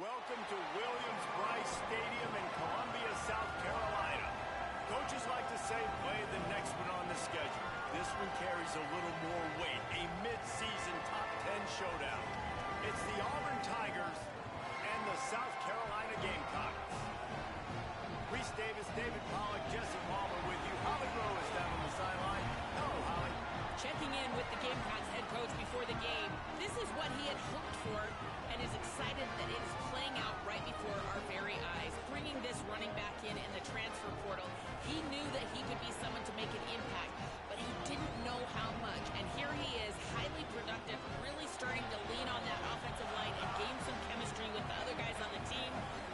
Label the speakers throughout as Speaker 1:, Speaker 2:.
Speaker 1: Welcome to Williams-Brice Stadium in Columbia, South Carolina. Coaches like to say play the next one on the schedule. This one carries a little more weight, a mid-season top 10 showdown. It's the Auburn Tigers and the South Carolina Gamecocks. Reese Davis, David Pollack, Jesse Palmer with you. Holly Rowe is down on the sideline. Hello, Holly.
Speaker 2: Checking in with the Gamecocks head coach before the game. This is what he had hoped for and is excited that it is playing out right before our very eyes. Bringing this running back in the transfer portal, he knew that he could be someone to make an impact, but he didn't know how much. And here he is, highly productive, really starting to lean on that offensive line and gain some chemistry with the other guys on the team.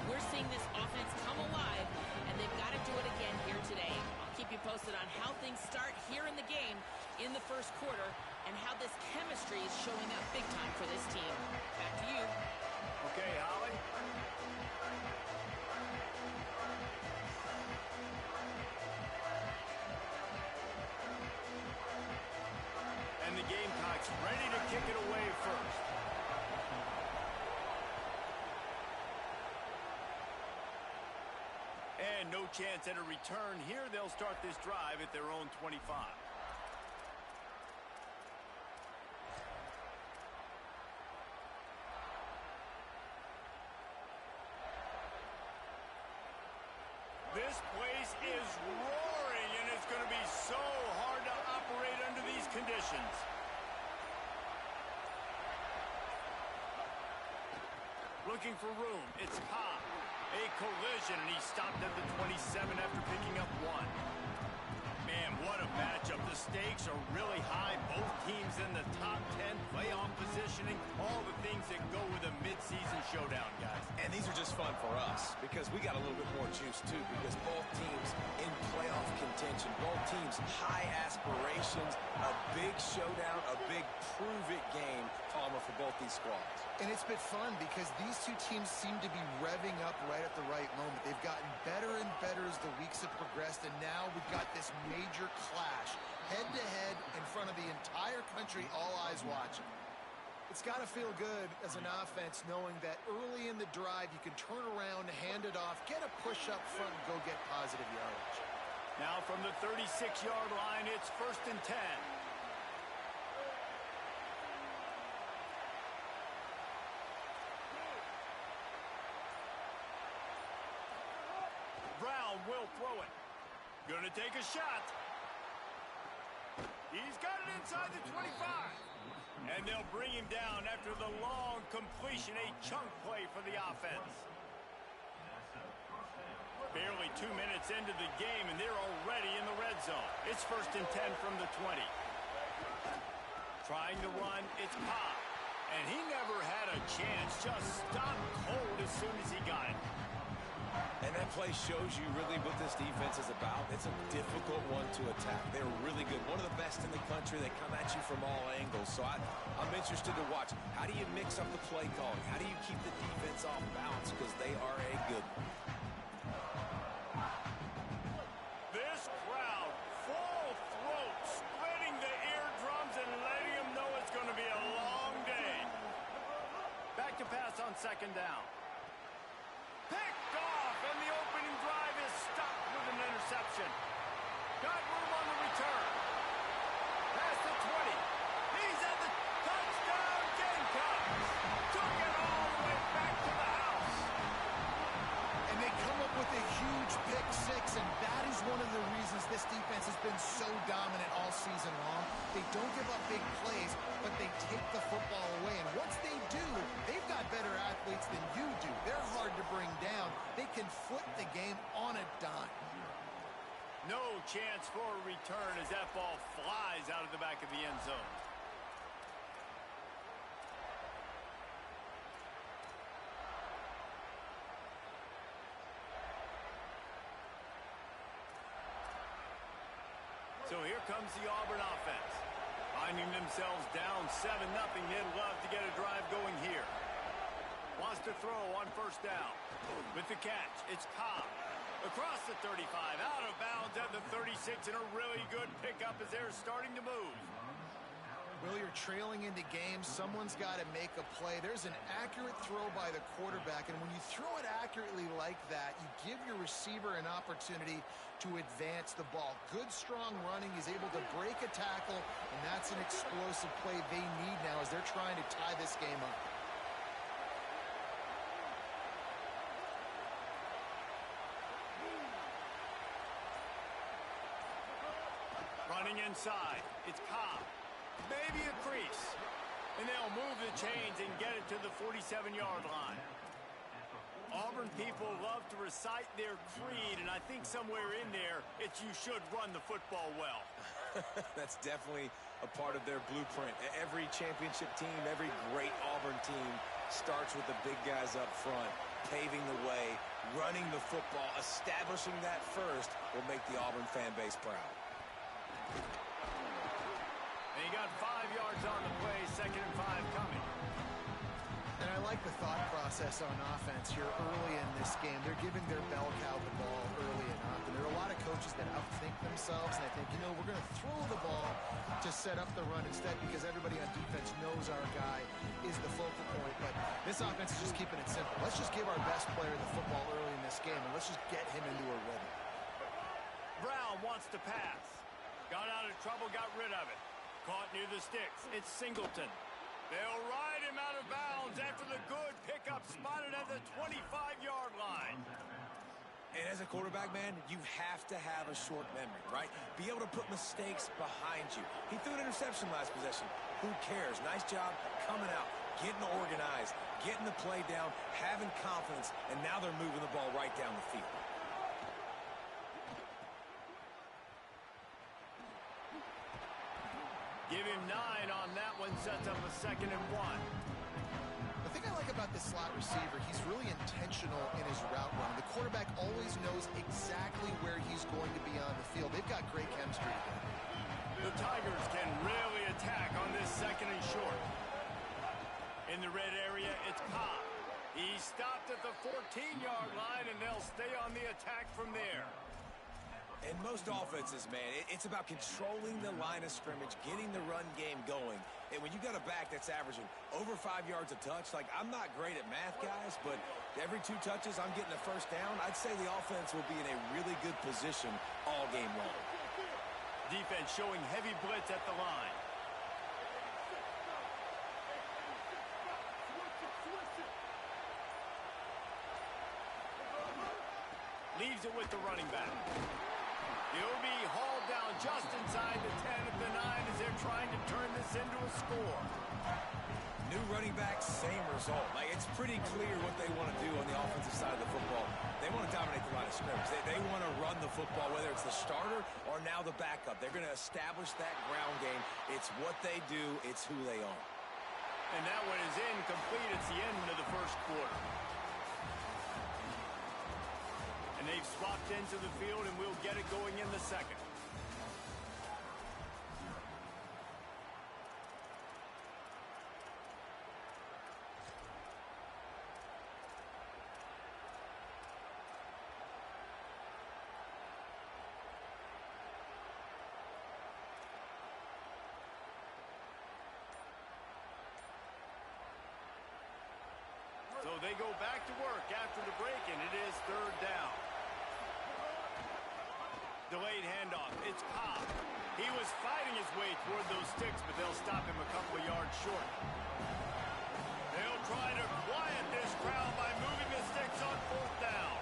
Speaker 2: We're seeing this offense come alive, and they've got to do it again here today. I'll keep you posted on how things start here in the game in the first quarter and how this chemistry is showing up big time for this team. Back to you.
Speaker 1: Okay, Holly. And the Gamecocks ready to kick it away first. And no chance at a return here. They'll start this drive at their own 25. This place is roaring, and it's going to be so hard to operate under these conditions. Looking for room. It's Cobb. A collision, and he stopped at the 27 after picking up one. Man, what a matchup. The stakes are really high. Both teams in the top 10, playoff positioning, all the things that go with a midseason showdown, guys.
Speaker 3: And these are just fun for us because we got a little bit more juice, too, because both teams in playoff contention, both teams high aspirations, a big showdown, a big prove-it game, Palmer, for both these squads.
Speaker 4: And it's been fun because these two teams seem to be revving up right at the right moment. They've gotten better and better as the weeks have progressed, and now we've got this major clash, head-to-head in front of the entire country, all eyes watching. It's got to feel good as an offense knowing that early in the drive you can turn around, hand it off, get a push up front, and go get positive yardage.
Speaker 1: Now from the 36-yard line, it's 1st and 10. Brown will throw it. Gonna take a shot. He's got it inside the 25. And they'll bring him down after the long completion, a chunk play for the offense. Barely 2 minutes into the game, and they're already in the red zone. It's 1st and 10 from the 20. Trying to run, it's Cobb. And he never had a chance, just stopped cold as soon as he got it.
Speaker 3: And that play shows you really what this defense is about. It's a difficult one to attack. They're really good. One of the best in the country. They come at you from all angles. So I'm interested to watch. How do you mix up the play calling? How do you keep the defense off balance? Because they are a good one.
Speaker 1: This crowd, full throat, splitting the eardrums and letting them know it's going to be a long day. Back to pass on 2nd down. Picked off, and the opening drive is stopped with an interception. Got room on the return. Past the 20. He's at the touchdown. Gamecocks took it all the way back to the house.
Speaker 4: And they come up with a huge pick six, and that is one of the reasons this defense has been so dominant all season long. They don't give up big plays, but they take the football away. And once they do, they've got better athletes than you do. They're hard to bring down. They can flip the game on a dime.
Speaker 1: No chance for a return as that ball flies out of the back of the end zone. So here comes the Auburn offense. Finding themselves down 7-0, they'd love to get a drive going here. Wants to throw on 1st down. With the catch, it's Cobb. Across the 35, out of bounds at the 36, and a really good pickup as they're starting to move.
Speaker 4: Will, you're trailing into games. Someone's got to make a play. There's an accurate throw by the quarterback, and when you throw it accurately like that, you give your receiver an opportunity to advance the ball. Good, strong running. He's able to break a tackle, and that's an explosive play they need now as they're trying to tie this game up.
Speaker 1: Running inside. It's Cobb. Maybe a crease. And they'll move the chains and get it to the 47-yard line. Auburn people love to recite their creed, and I think somewhere in there, it's you should run the football well.
Speaker 3: That's definitely a part of their blueprint. Every championship team, every great Auburn team starts with the big guys up front, paving the way, running the football. Establishing that first will make the Auburn fan base proud.
Speaker 1: And he got 5 yards on the play, 2nd and 5 coming.
Speaker 4: And I like the thought process on offense here early in this game. They're giving their bell cow the ball early enough. And there are a lot of coaches that outthink themselves, and I think, you know, we're going to throw the ball to set up the run instead because everybody on defense knows our guy is the focal point. But this offense is just keeping it simple. Let's just give our best player the football early in this game, and let's just get him into a rhythm.
Speaker 1: Brown wants to pass. Got out of trouble, got rid of it. Caught near the sticks. It's Singleton. They'll ride him out of bounds after the good pickup spotted at the 25-yard line.
Speaker 3: And as a quarterback, man, you have to have a short memory, right? Be able to put mistakes behind you. He threw an interception last possession. Who cares? Nice job coming out, getting organized, getting the play down, having confidence, and now they're moving the ball right down the field.
Speaker 1: Give him 9 on that one, sets up a 2nd and 1.
Speaker 4: The thing I like about this slot receiver, he's really intentional in his route run. The quarterback always knows exactly where he's going to be on the field. They've got great chemistry together.
Speaker 1: The Tigers can really attack on this 2nd and short. In the red area, it's Cobb. He stopped at the 14-yard line, and they'll stay on the attack from there.
Speaker 3: In most offenses, man, it's about controlling the line of scrimmage, getting the run game going. And when you got a back that's averaging over 5 yards a touch, like, I'm not great at math, guys, but every 2 touches I'm getting a first down, I'd say the offense will be in a really good position all game long.
Speaker 1: Defense showing heavy blitz at the line. Leaves it with the running back. He'll be hauled down just inside the 10 of the 9 as they're trying to turn this into a score.
Speaker 3: New running back, same result. Like, it's pretty clear what they want to do on the offensive side of the football. They want to dominate the line of scrimmage. They want to run the football, whether it's the starter or now the backup. They're going to establish that ground game. It's what they do. It's who they are.
Speaker 1: And that one is incomplete. It's the end of the first quarter. And they've swapped into the field, and we'll get it going in the second. So they go back to work after the break, and it is 3rd down. Delayed handoff. It's Cobb. He was fighting his way toward those sticks, but they'll stop him a couple of yards short. They'll try to quiet this crowd by moving the sticks on 4th down.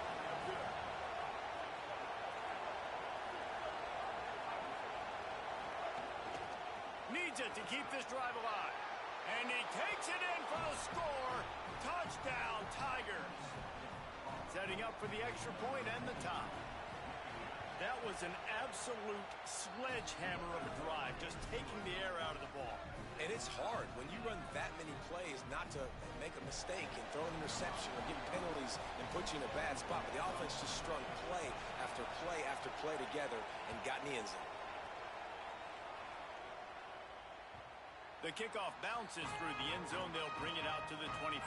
Speaker 1: Needs it to keep this drive alive. And he takes it in for the score. Touchdown, Tigers. Setting up for the extra point and the tie. That was an absolute sledgehammer of a drive, just taking the air out of the ball.
Speaker 3: And it's hard when you run that many plays not to make a mistake and throw an interception or get penalties and put you in a bad spot. But the offense just strung play after play after play together and got in the end zone.
Speaker 1: The kickoff bounces through the end zone. They'll bring it out to the 25.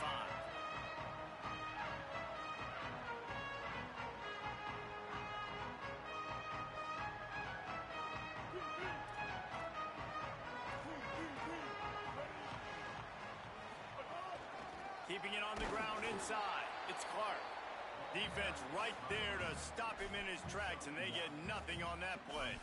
Speaker 1: Keeping it on the ground inside. It's Clark. Defense right there to stop him in his tracks, and they get nothing on that play.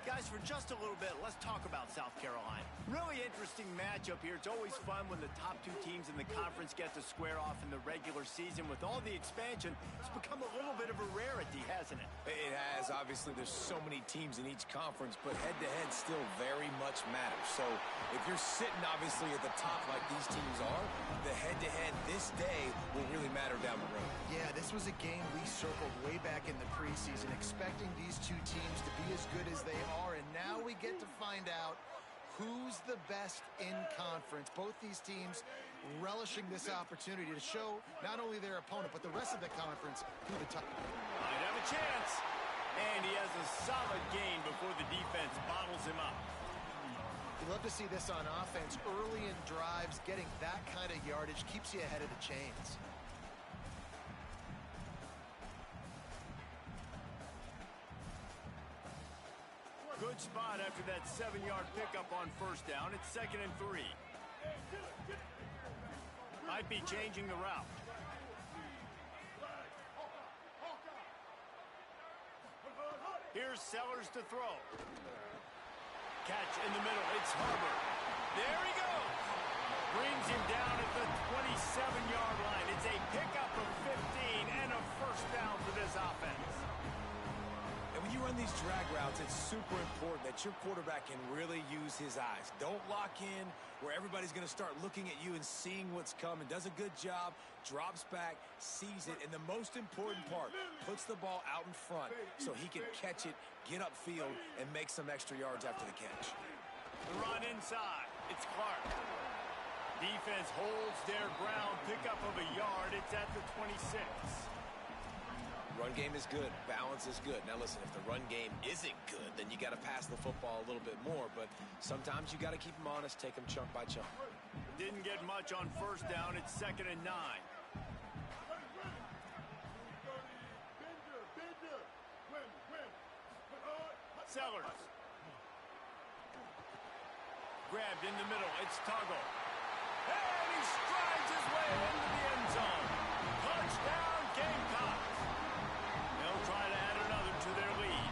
Speaker 1: Guys, for just a little bit, let's talk about South Carolina. Really interesting matchup here. It's always fun when the top two teams in the conference get to square off in the regular season. With all the expansion, it's become a little bit of a rarity, hasn't it?
Speaker 3: It has. Obviously, there's so many teams in each conference, but head-to-head still very much matters. So if you're sitting, obviously, at the top like these teams are, the head-to-head this day will really matter down the road.
Speaker 4: Yeah, this was a game we circled way back in the preseason, expecting these two teams to be as good as they are, and now we get to find out who's the best in conference. Both these teams relishing this opportunity to show not only their opponent, but the rest of the conference who the top.
Speaker 1: Might have a chance. And he has a solid gain before the defense bottles him up.
Speaker 4: You love to see this on offense. Early in drives, getting that kind of yardage keeps you ahead of the chains.
Speaker 1: Good spot after that 7-yard pickup on first down. It's 2nd and 3. Might be changing the route. Here's Sellers to throw. Catch in the middle. It's Hubbard. There he goes. Brings him down at the 27-yard line. It's a pickup of 15 and a first down for this offense.
Speaker 3: And when you run these drag routes, it's super important that your quarterback can really use his eyes. Don't lock in where everybody's going to start looking at you and seeing what's coming. Does a good job, drops back, sees it, and the most important part, puts the ball out in front so he can catch it, get upfield, and make some extra yards after the catch.
Speaker 1: The run inside. It's Clark. Defense holds their ground. Pickup of a yard. It's at the 26.
Speaker 3: Run game is good. Balance is good. Now, listen, if the run game isn't good, then you got to pass the football a little bit more. But sometimes you got to keep them honest, take them chunk by chunk.
Speaker 1: Didn't get much on first down. It's 2nd and 9. Sellers. Grabbed in the middle. It's Tuggle. And he strides his way into the end zone. Touchdown, Gamecocks. They'll try to add another to their lead.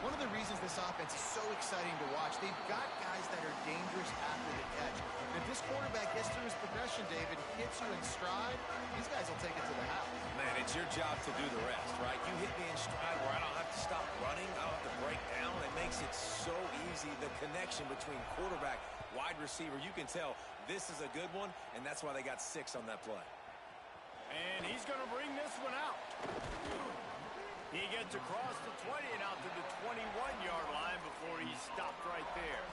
Speaker 4: One of the reasons this offense is so exciting to watch, they've got guys that are dangerous after the catch. And if this quarterback gets through his progression, David, hits you in stride, these guys will take it to the house.
Speaker 3: Man, it's your job to do the rest, right? You hit me in stride where I don't have to stop running, I don't have to break down. It makes it so easy, the connection between quarterback, wide receiver. You can tell this is a good one, and that's why they got 6 on that play.
Speaker 1: And he's going to bring this one out. He gets across the 20 and out to the 21-yard line before he's stopped right there.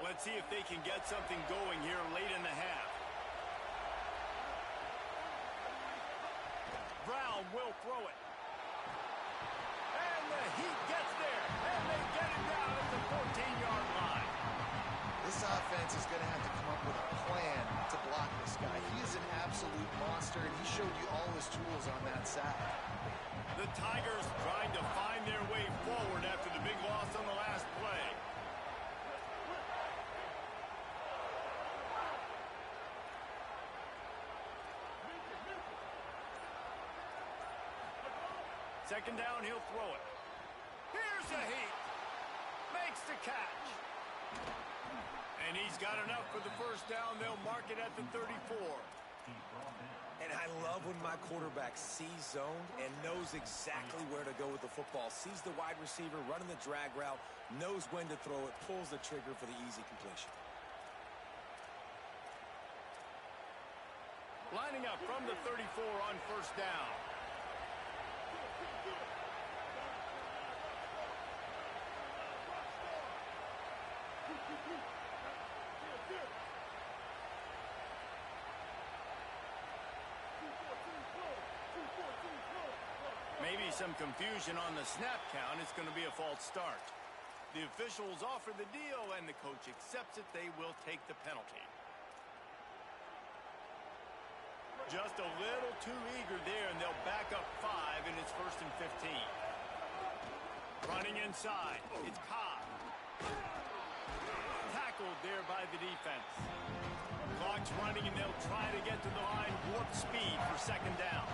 Speaker 1: Let's see if they can get something going here late in the half. Brown will throw it. And the Heat gets there. And they get it down at the 14-yard line.
Speaker 4: This offense is going to have to come up with a plan to block this guy. He is an absolute monster, and he showed you all his tools on that side.
Speaker 1: The Tigers trying to find their way forward after the big loss on the last play. Second down, he'll throw it. Here's the Heat. Makes the catch. And he's got enough for the first down. They'll mark it at the 34.
Speaker 3: And I love when my quarterback sees zone and knows exactly where to go with the football. Sees the wide receiver running the drag route, knows when to throw it, pulls the trigger for the easy completion.
Speaker 1: Lining up from the 34 on first down. Maybe some confusion on the snap count. It's going to be a false start. The officials offer the deal, and the coach accepts it. They will take the penalty. Just a little too eager there, and they'll back up 5, and it's 1st and 15. Running inside. It's Cobb. by the defense. Clock's running, and they'll try to get to the line warp speed for second down.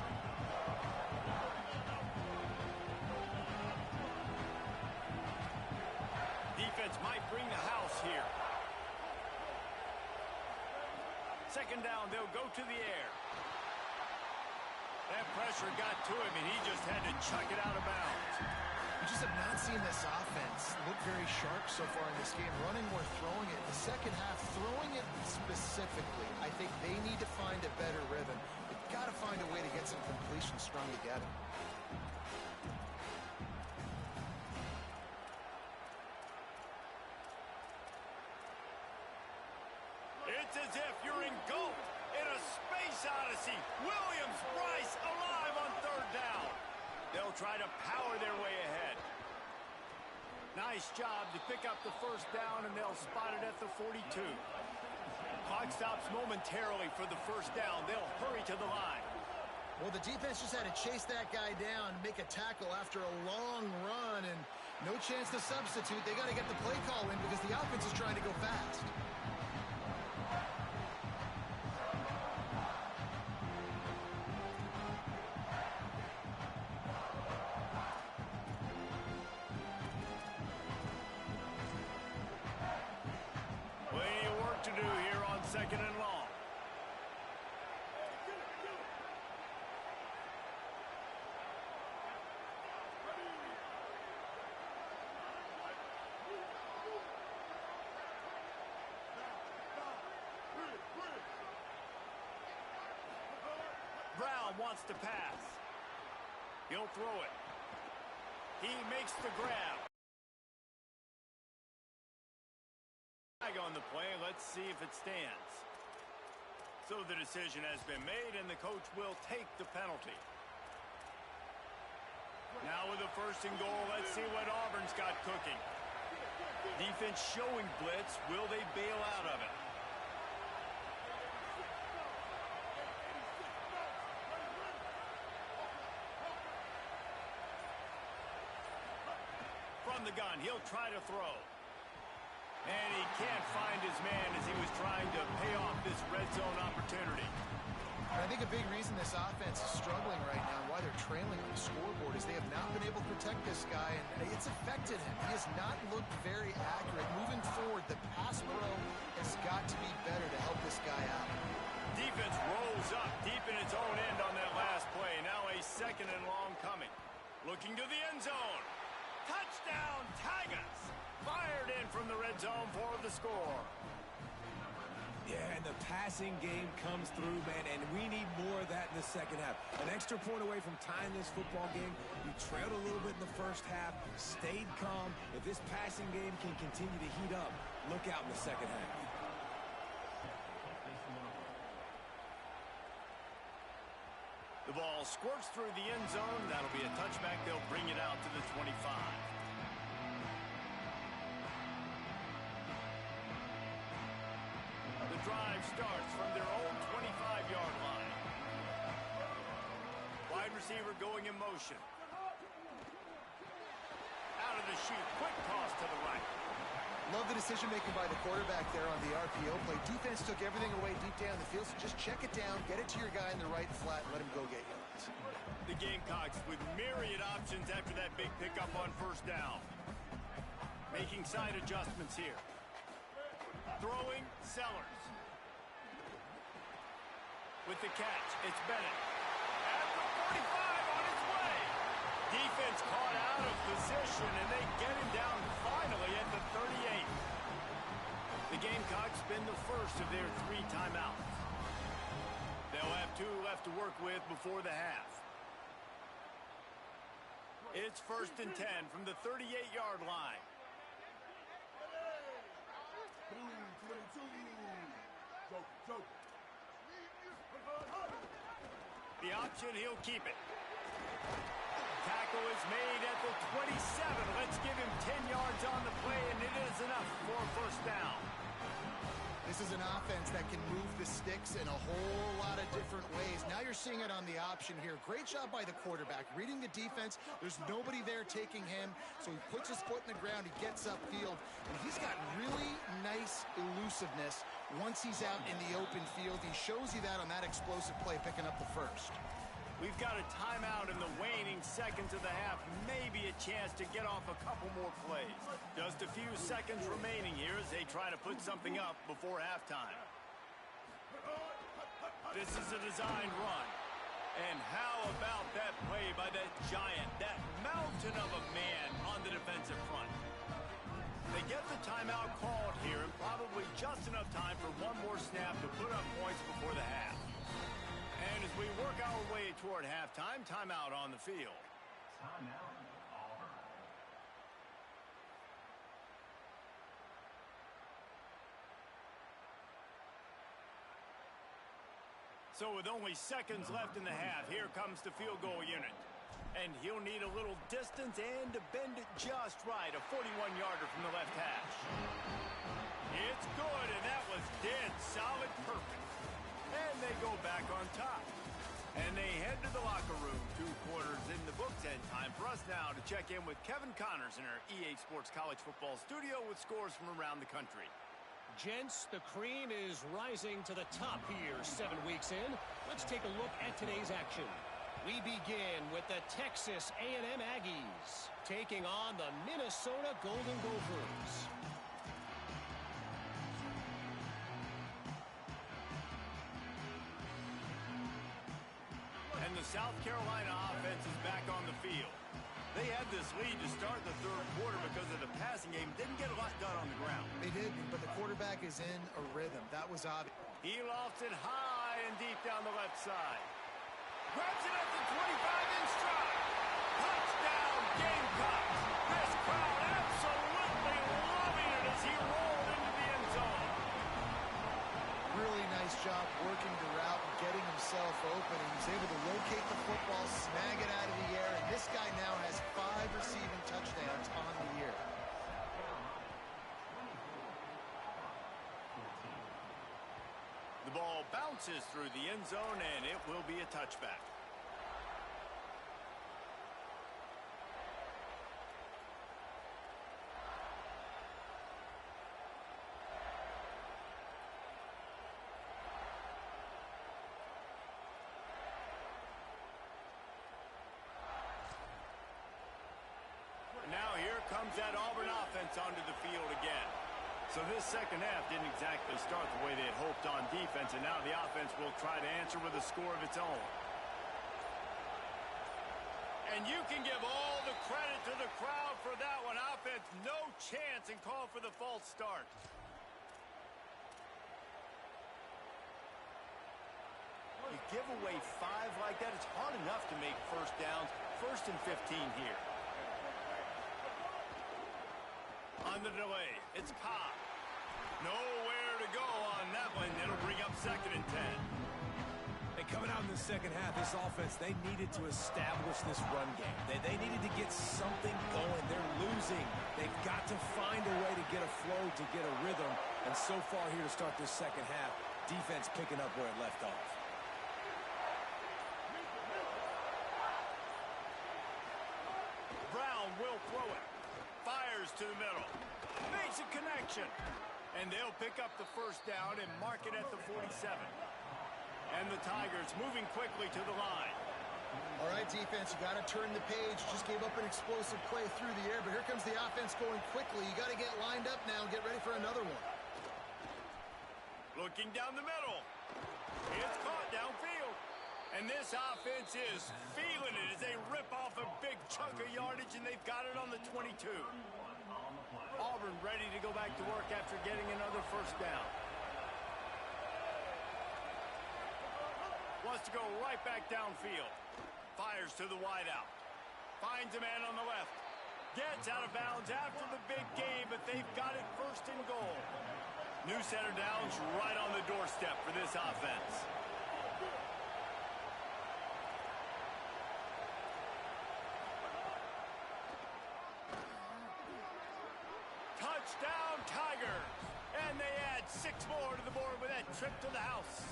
Speaker 1: Defense might bring the house here. Second down, they'll go to the air. That pressure got to him, and he just had to chuck it out of bounds.
Speaker 4: We just have not seen this offense look very sharp so far in this game, running or throwing it. The second half, throwing it specifically, I think they need to find a better rhythm. They've got to find a way to get some completions strung together.
Speaker 1: It's as if you're engulfed in a space odyssey. Williams, Bryce, alive on third down. They'll try to power their way ahead. Nice job to pick up the first down, and they'll spot it at the 42. Clock stops momentarily for the first down. They'll hurry to the line.
Speaker 4: Well, the defense just had to chase that guy down, make a tackle after a long run, and no chance to substitute. They got to get the play call in because the offense is trying to go fast.
Speaker 1: Plenty of work to do here on second and long. Brown wants to pass. He'll throw it. He makes the grab. Flag on the play. Let's see if it stands. So the decision has been made, and the coach will take the penalty. Now with the first and goal, let's see what Auburn's got cooking. Defense showing blitz. Will they bail out of it? From the gun, he'll try to throw. And he can't find his man as he was trying to pay off this red zone opportunity.
Speaker 4: And I think a big reason this offense is struggling right now and why they're trailing on the scoreboard is they have not been able to protect this guy, and it's affected him. He has not looked very accurate. Moving forward, the pass pro has got to be better to help this guy out.
Speaker 1: Defense rolls up deep in its own end on that last play. Now a second and long coming. Looking to the end zone. Touchdown, Tigers! Fired in from the red zone for the score.
Speaker 3: Yeah, and the passing game comes through, man, and we need more of that in the second half. An extra point away from tying this football game. You trailed a little bit in the first half, stayed calm. If this passing game can continue to heat up, look out in the second half.
Speaker 1: The ball squirts through the end zone. That'll be a touchback. They'll bring it out to the 25. The drive starts from their own 25-yard line. Wide receiver going in motion. Out of the chute. Quick toss to the right.
Speaker 4: Love the decision-making by the quarterback there on the RPO play. Defense took everything away deep down the field, so just check it down, get it to your guy in the right flat, and let him go get yards.
Speaker 1: The Gamecocks with myriad options after that big pickup on first down. Making side adjustments here. Throwing, Sellers. With the catch, it's Bennett. At the 45 on its way. Defense caught out of position, and they get him down finally at the 38. The Gamecocks spin the first of their 3 timeouts. They'll have 2 left to work with before the half. It's 1st and 10 from the 38-yard line. The option, he'll keep it. Tackle is made at the 27. Let's give him 10 yards on the play, and it is enough for a first down.
Speaker 4: This is an offense that can move the sticks in a whole lot of different ways. Now you're seeing it on the option here. Great job by the quarterback. Reading the defense, there's nobody there taking him, so he puts his foot in the ground, he gets upfield, and he's got really nice, elusive explosiveness once he's out in the open field. He shows you that on that explosive play, picking up the first.
Speaker 1: We've got a timeout in the waning seconds of the half. Maybe a chance to get off a couple more plays. Just a few seconds remaining here as they try to put something up before halftime. This is a designed run. And how about that play by that giant, that mountain of a man on the defensive front? They get the timeout called here, and probably just enough time for one more snap to put up points before the half. And as we work our way toward halftime, timeout on the field.
Speaker 5: Timeout, Auburn.
Speaker 1: So with only seconds left in the half, here comes the field goal unit. And he'll need a little distance and to bend it just right. A 41-yarder from the left hash. It's good, and that was dead solid perfect. And they go back on top. And they head to the locker room. 2 quarters in the books, and time for us now to check in with Kevin Connors in our EA Sports College Football studio with scores from around the country.
Speaker 6: Gents, the cream is rising to the top here 7 weeks in. Let's take a look at today's action. We begin with the Texas A&M Aggies taking on the Minnesota Golden Gophers.
Speaker 1: And the South Carolina offense is back on the field. They had this lead to start the third quarter because of the passing game. Didn't get a lot done on the ground.
Speaker 4: They didn't, but the quarterback is in a rhythm. That was obvious.
Speaker 1: He lofts it high and deep down the left side. Grabs it at the 25 in stride. Touchdown, Gamecocks. This crowd absolutely loving it as he rolled into the end zone.
Speaker 4: Really nice job working the route and getting himself open. He was able to locate the football, snag it out of the air, and this guy now has 5 receiving touchdowns on the year.
Speaker 1: The ball bounces through the end zone, and it will be a touchback. Now here comes that Auburn offense onto the field again. So this second half didn't exactly start the way they had hoped on defense, and now the offense will try to answer with a score of its own. And you can give all the credit to the crowd for that one. Offense, no chance, and call for the false start. You give away 5 like that, it's hard enough to make first downs. 1st and 15 here. On the delay, it's Cobb. Nowhere to go on that one. It'll bring up 2nd and 10.
Speaker 3: And coming out in the second half, this offense, they needed to establish this run game. They needed to get something going. They're losing. They've got to find a way to get a flow, to get a rhythm. And so far here to start this second half, defense picking up where it left off.
Speaker 1: Brown will throw it. Fires to the middle. Makes a connection. And they'll pick up the first down and mark it at the 47. And the Tigers moving quickly to the line.
Speaker 4: All right, defense, you got to turn the page. Just gave up an explosive play through the air, but here comes the offense going quickly. You got to get lined up now and get ready for another one.
Speaker 1: Looking down the middle. It's caught downfield. And this offense is feeling it as they rip off a big chunk of yardage, and they've got it on the 22. Auburn ready to go back to work after getting another first down. Wants to go right back downfield. Fires to the wideout. Finds a man on the left. Gets out of bounds after the big game, but they've got it 1st and goal. New center downs right on the doorstep for this offense. Touchdown, Tigers! And they add 6 more to the board with that trip to the house.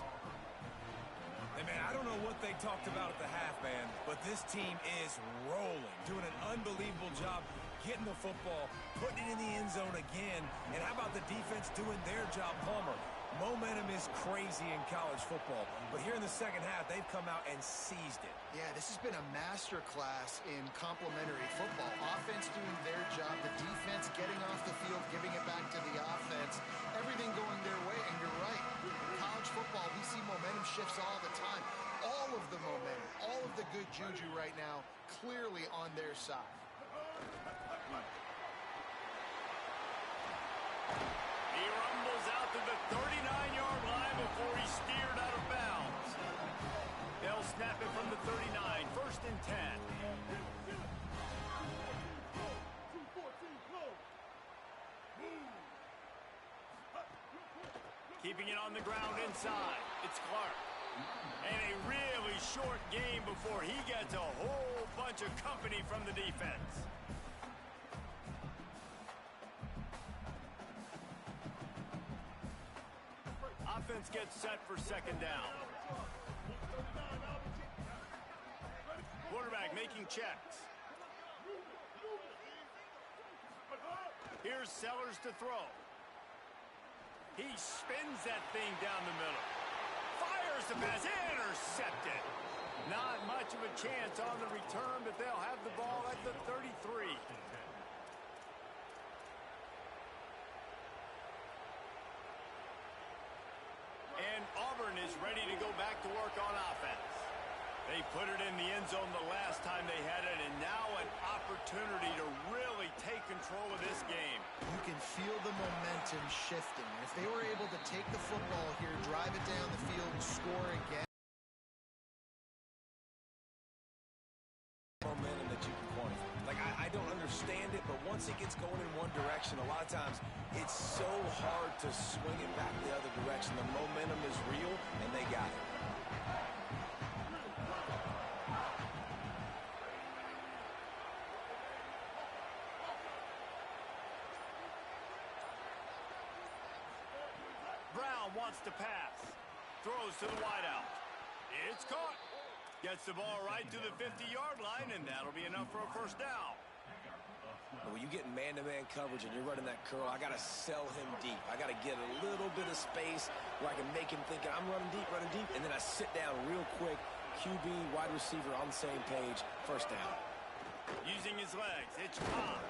Speaker 3: Hey, man, I don't know what they talked about at the half, man, but this team is rolling, doing an unbelievable job getting the football, putting it in the end zone again. And how about the defense doing their job, Palmer? Momentum is crazy in college football, but here in the second half, they've come out and seized it.
Speaker 4: Yeah, this has been a master class in complementary football. Offense doing their job, the defense getting off the field, giving it back to the offense, everything going their way, and you're right. In college football, we see momentum shifts all the time. All of the momentum, all of the good juju right now, clearly on their side.
Speaker 1: He rumbles out to the 39-yard line before he's steered out of bounds. They'll snap it from the 39, 1st and 10. Keeping it on the ground inside. It's Clark. And a really short game before he gets a whole bunch of company from the defense. Offense gets set for 2nd down. Quarterback making checks. Here's Sellers to throw. He spins that thing down the middle. Fires the pass. Intercepted. Not much of a chance on the return, but they'll have the ball at the 33. And Auburn is ready to go back to work on offense. They put it in the end zone the last time they had it, and now an opportunity to really take control of this game.
Speaker 4: You can feel the momentum shifting. If they were able to take the football here, drive it down the field, and score again.
Speaker 3: Momentum that you can quantify. Like, I don't understand it, but once it gets going in one direction, a lot of times it's so hard to swing it back the other direction. The momentum is real, and they got it.
Speaker 1: Brown wants to pass. Throws to the wideout. It's caught. Gets the ball right to the 50-yard line, and that'll be enough for a 1st down.
Speaker 3: When you get man-to-man coverage and you're running that curl, I got to sell him deep. I got to get a little bit of space where I can make him think I'm running deep, and then I sit down real quick. QB, wide receiver on the same page, 1st down.
Speaker 1: Using his legs, it's Cobb.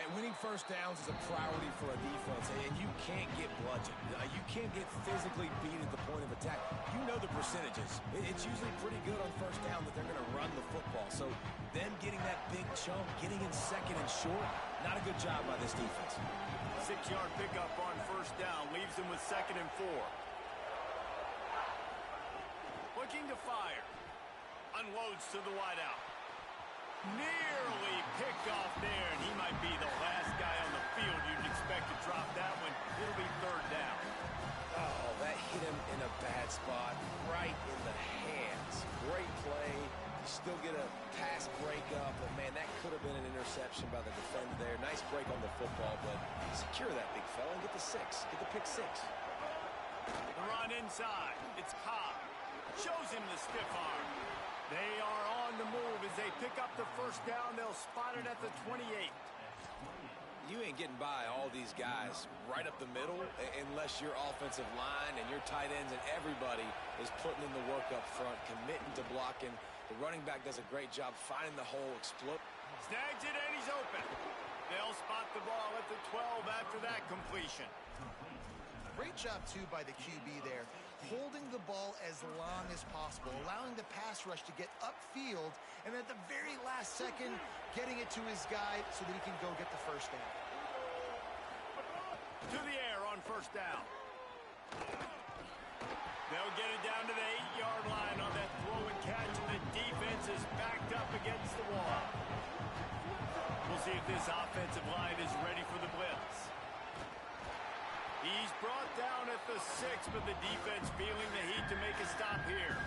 Speaker 3: And winning 1st downs is a priority for a defense, and you can't get bludgeoned. You can't get physically beat at the point of attack. You know the percentages. It's usually pretty good on 1st down that they're going to run the football. So them getting that big chunk, getting in 2nd and short, not a good job by this defense.
Speaker 1: 6-yard pickup on 1st down leaves them with 2nd and 4. Looking to fire. Unloads to the wideout. Nearly picked off there, and he might be the last guy on the field you'd expect to drop that one. It'll be 3rd down.
Speaker 3: Oh, that hit him in a bad spot, right in the hands. Great play. You still get a pass breakup, but, man, that could have been an interception by the defender there. Nice break on the football, but secure that big fella and get the 6. Get the pick 6.
Speaker 1: The run inside. It's Cobb. Shows him the stiff arm. They are on the move as they pick up the 1st down. They'll spot it at the 28.
Speaker 3: You ain't getting by all these guys right up the middle unless your offensive line and your tight ends and everybody is putting in the work up front, committing to blocking. The running back does a great job finding the hole, explode.
Speaker 1: Snags it, and he's open. They'll spot the ball at the 12 after that completion.
Speaker 4: Great job, too, by the QB there. Holding the ball as long as possible, allowing the pass rush to get upfield, and at the very last second, getting it to his guy so that he can go get the 1st down.
Speaker 1: To the air on 1st down. They'll get it down to the 8-yard line on that throw and catch, and the defense is backed up against the wall. We'll see if this offensive line is ready for the blitz. He's brought down at the 6, but the defense feeling the heat to make a stop here.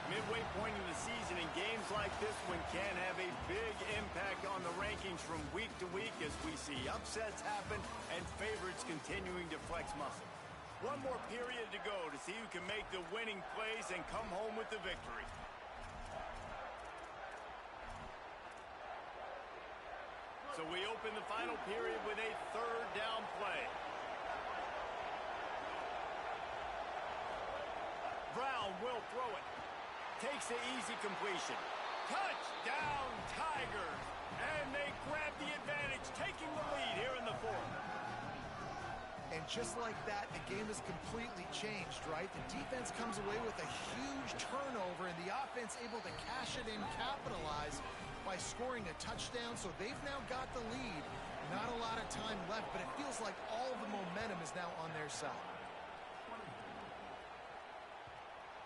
Speaker 1: Midway point in the season, and games like this one can have a big impact on the rankings from week to week as we see upsets happen and favorites continuing to flex muscle. One more period to go to see who can make the winning plays and come home with the victory. So we open the final period with a third down play. Brown will throw it. Takes the easy completion. Touchdown, Tigers! And they grab the advantage, taking the lead here in the fourth.
Speaker 4: And just like that, the game is completely changed, right? The defense comes away with a huge turnover, and the offense able to cash it in, capitalize by scoring a touchdown. So they've now got the lead. Not a lot of time left, but it feels like all of the momentum is now on their side.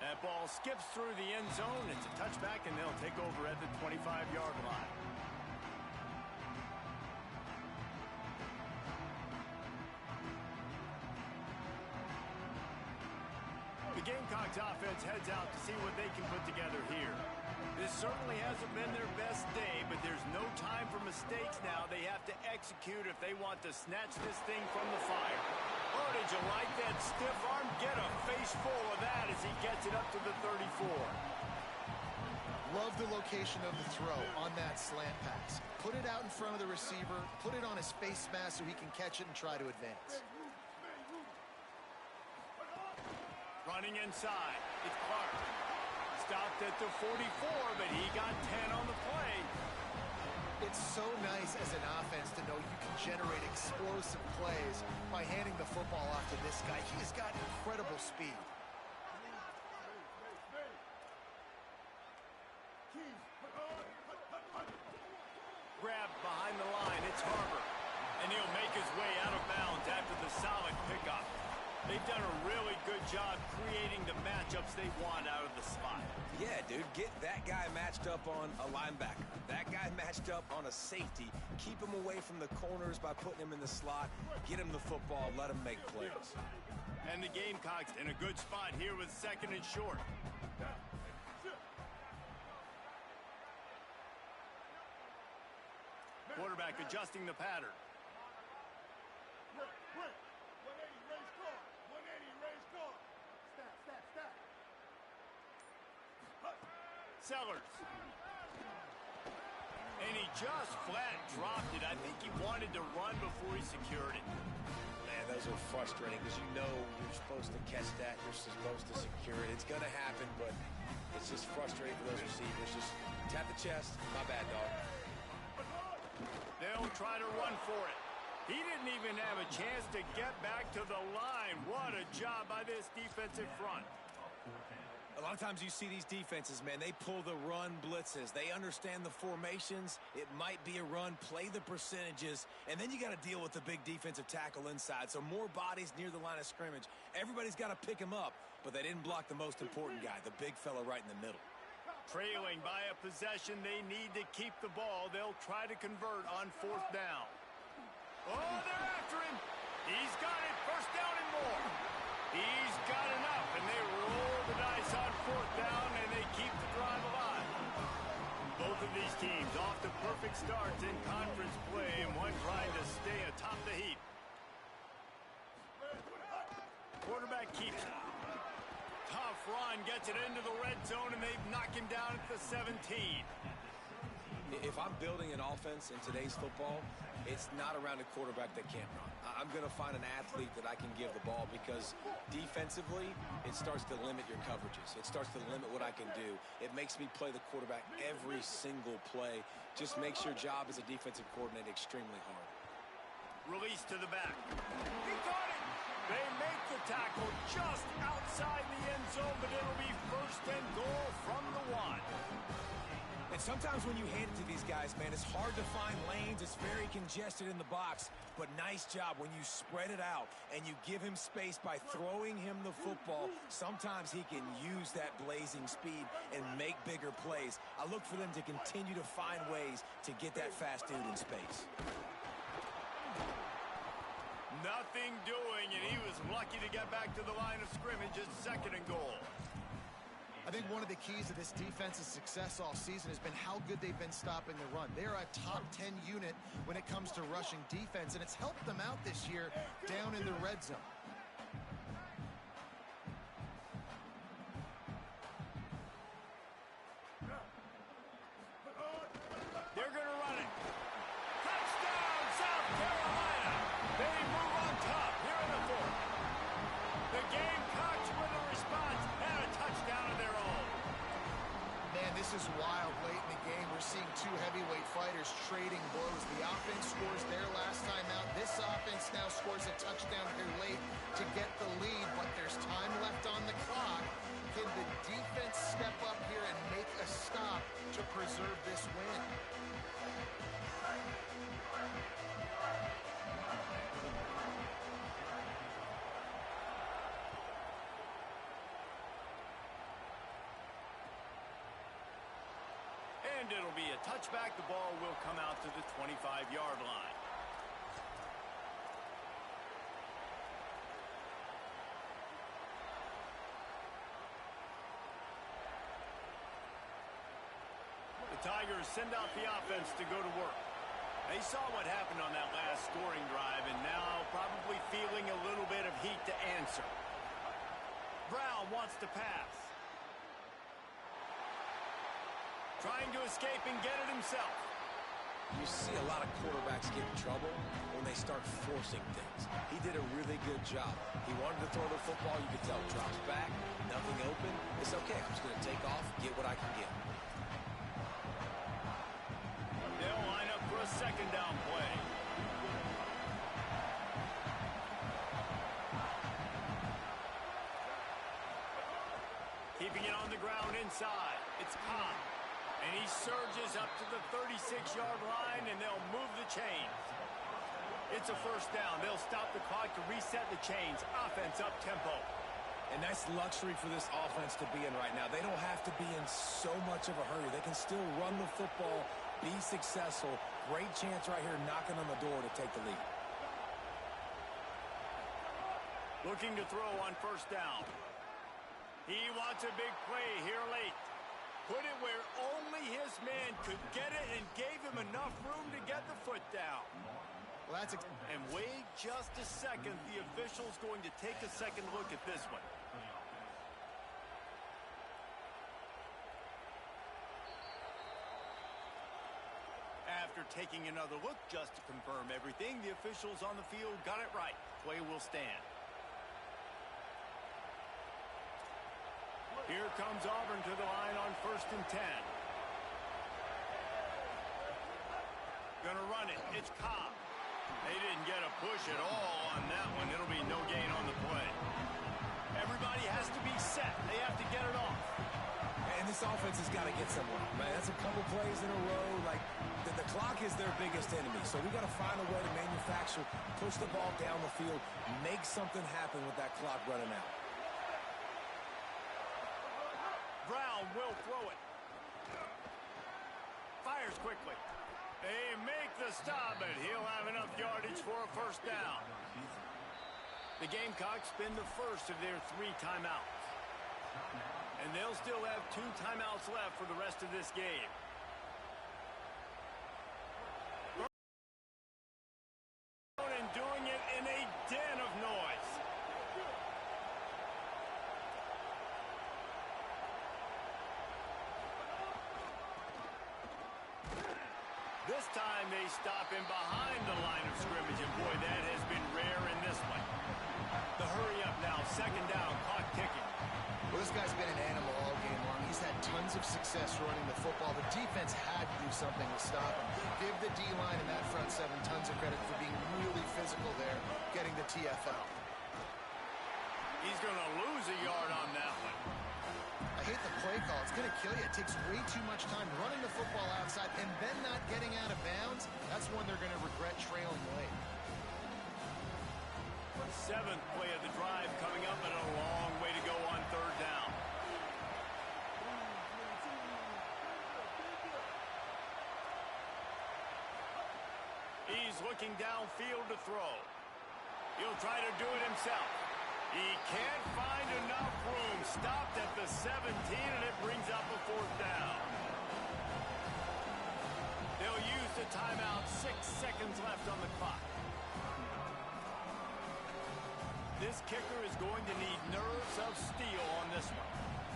Speaker 1: That ball skips through the end zone. It's a touchback, and they'll take over at the 25-yard line. The Gamecocks offense heads out to see what they can put together here. This certainly hasn't been their best day, but there's no time for mistakes now. They have to execute if they want to snatch this thing from the fire. Oh, did you like that stiff arm? Get a face full of that as he gets it up to the 34.
Speaker 4: Love the location of the throw on that slant pass. Put it out in front of the receiver, put it on his face mask so he can catch it and try to advance.
Speaker 1: Running inside, it's Clark. Stopped at the 44, but he got 10 on the play.
Speaker 4: It's so nice as an offense to know you can generate explosive plays by handing the football off to this guy. He has got incredible speed.
Speaker 1: Grabbed behind the line, it's Harbor. And he'll make his way out of bounds after the solid pickup. They've done a really good job creating the matchups they want out of the spot.
Speaker 3: Yeah, dude, get that guy matched up on a linebacker. That guy matched up on a safety. Keep him away from the corners by putting him in the slot. Get him the football, let him make plays.
Speaker 1: And the Gamecocks in a good spot here with second and short. Quarterback adjusting the pattern. Sellers. And he just flat dropped it. I think he wanted to run before he secured it.
Speaker 3: Man, those are frustrating because you know you're supposed to catch that. You're supposed to secure it. It's going to happen, but it's just frustrating for those receivers. Just tap the chest. My bad, dog.
Speaker 1: They'll try to run for it. He didn't even have a chance to get back to the line. What a job by this defensive front.
Speaker 3: A lot of times you see these defenses, man, they pull the run blitzes. They understand the formations. It might be a run, play the percentages, and then you got to deal with the big defensive tackle inside. So more bodies near the line of scrimmage. Everybody's got to pick him up, but they didn't block the most important guy, the big fella right in the middle.
Speaker 1: Trailing by a possession, they need to keep the ball. They'll try to convert on fourth down. Oh, they're after him. He's got it. First down and more. He's got enough, and they roll the dice on fourth down, and they keep the drive alive. Both of these teams off to perfect starts in conference play, and one trying to stay atop the heap. Quarterback keeps it. Tough run, gets it into the red zone, and they knock him down at the 17.
Speaker 3: If I'm building an offense in today's football, it's not around a quarterback that can't run. I'm going to find an athlete that I can give the ball because defensively, it starts to limit your coverages. It starts to limit what I can do. It makes me play the quarterback every single play. Just makes your job as a defensive coordinator extremely hard.
Speaker 1: Release to the back. He caught it. They make the tackle just outside the end zone, but it'll be first and goal from the one.
Speaker 3: And sometimes when you hand it to these guys, man, it's hard to find lanes. It's very congested in the box. But nice job when you spread it out and you give him space by throwing him the football. Sometimes he can use that blazing speed and make bigger plays. I look for them to continue to find ways to get that fast dude in space.
Speaker 1: Nothing doing, and he was lucky to get back to the line of scrimmage at second and goal.
Speaker 4: I think one of the keys to this defense's success all season has been how good they've been stopping the run. They're a top 10 unit when it comes to rushing defense, and it's helped them out this year down in the red zone.
Speaker 1: They're going to run it. Touchdown! Gamecocks with a response and a touchdown of their own.
Speaker 4: Man, this is wild late in the game. We're seeing two heavyweight fighters trading blows. The offense scores their last time out. This offense now scores a touchdown here late to get the lead, but there's time left on the clock. Can the defense step up here and make a stop to preserve this win?
Speaker 1: And it'll be a touchback. The ball will come out to the 25-yard line. The Tigers send out the offense to go to work. They saw what happened on that last scoring drive and now probably feeling a little bit of heat to answer. Brown wants to pass. Trying to escape and get it himself.
Speaker 3: You see a lot of quarterbacks get in trouble when they start forcing things. He did a really good job. He wanted to throw the football. You could tell drops back, nothing open. It's okay. I'm just going to take off, get what I can get.
Speaker 1: They'll line up for a second down play. Keeping it on the ground inside. It's Cobb. And he surges up to the 36-yard line, and they'll move the chains. It's a first down. They'll stop the clock to reset the chains. Offense up tempo.
Speaker 3: And that's luxury for this offense to be in right now. They don't have to be in so much of a hurry. They can still run the football, be successful. Great chance right here knocking on the door to take the lead.
Speaker 1: Looking to throw on first down. He wants a big play here late. Put it where only his man could get it and gave him enough room to get the foot down.
Speaker 4: Well,
Speaker 1: and wait just a second. The official's going to take a second look at this one. After taking another look just to confirm everything, the officials on the field got it right. Play will stand. Here comes Auburn to the line on 1st and 10. Gonna run it. It's Cobb. They didn't get a push at all on that one. It'll be no gain on the play. Everybody has to be set. They have to get it off.
Speaker 3: And this offense has got to get somewhere. Man, that's a couple plays in a row. Like, the clock is their biggest enemy. So we got to find a way to manufacture, push the ball down the field, make something happen with that clock running out.
Speaker 1: Brown will throw it. Fires quickly. They make the stop, but he'll have enough yardage for a first down. The Gamecocks spend the first of their 3 timeouts. And they'll still have 2 timeouts left for the rest of this game. And doing it in a den of noise. This time they stop him behind the line of scrimmage, and boy, that has been rare in this one. The hurry up now, second down, clock ticking.
Speaker 4: Well, this guy's been an animal all game long. He's had tons of success running the football. The defense had to do something to stop him. Give the D-line and that front 7 tons of credit for being really physical there, getting the TFL.
Speaker 1: He's going to lose a yard on that one.
Speaker 4: I hate the play call. It's going to kill you. It takes way too much time running the football outside and then not getting out of bounds. That's one they're going to regret trailing late.
Speaker 1: 7th play of the drive coming up, and a long way to go on 3rd down. He's looking downfield to throw. He'll try to do it himself. He can't find enough room. Stopped at the 17, and it brings up a 4th down. They'll use the timeout. 6 seconds left on the clock. This kicker is going to need nerves of steel on this one.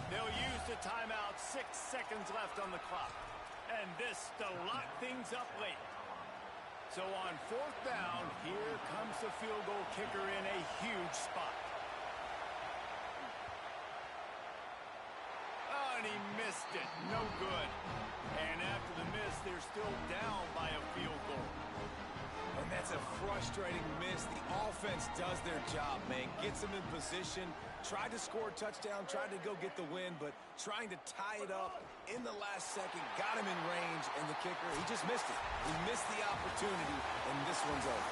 Speaker 1: They'll use the timeout. 6 seconds left on the clock. And this to lock things up late. So on 4th down, here comes the field goal kicker in a huge spot.
Speaker 3: frustrating miss. The offense does their job, man. Gets them in position. Tried to score a touchdown. Tried to go get the win, but trying to tie it up in the last second. Got him in range, and the kicker, he just missed it. He missed the opportunity, and this one's over.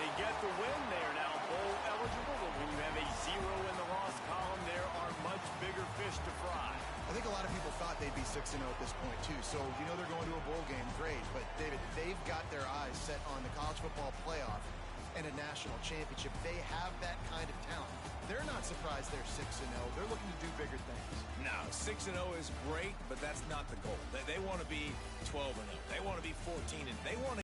Speaker 1: They get the win. They are now bowl eligible, but when you have a 0 in the loss column, there are much bigger fish to fry.
Speaker 4: I think a lot of people thought they'd be 6-0 at this point, too. So, they're going to a bowl game, great. But, David, they've got their eyes set on the college football playoff and a national championship. They have that kind of talent. They're not surprised they're 6-0. They're looking to do bigger things.
Speaker 3: No, 6-0 is great, but that's not the goal. They want to be 12-0. They want to be 14-0. They want to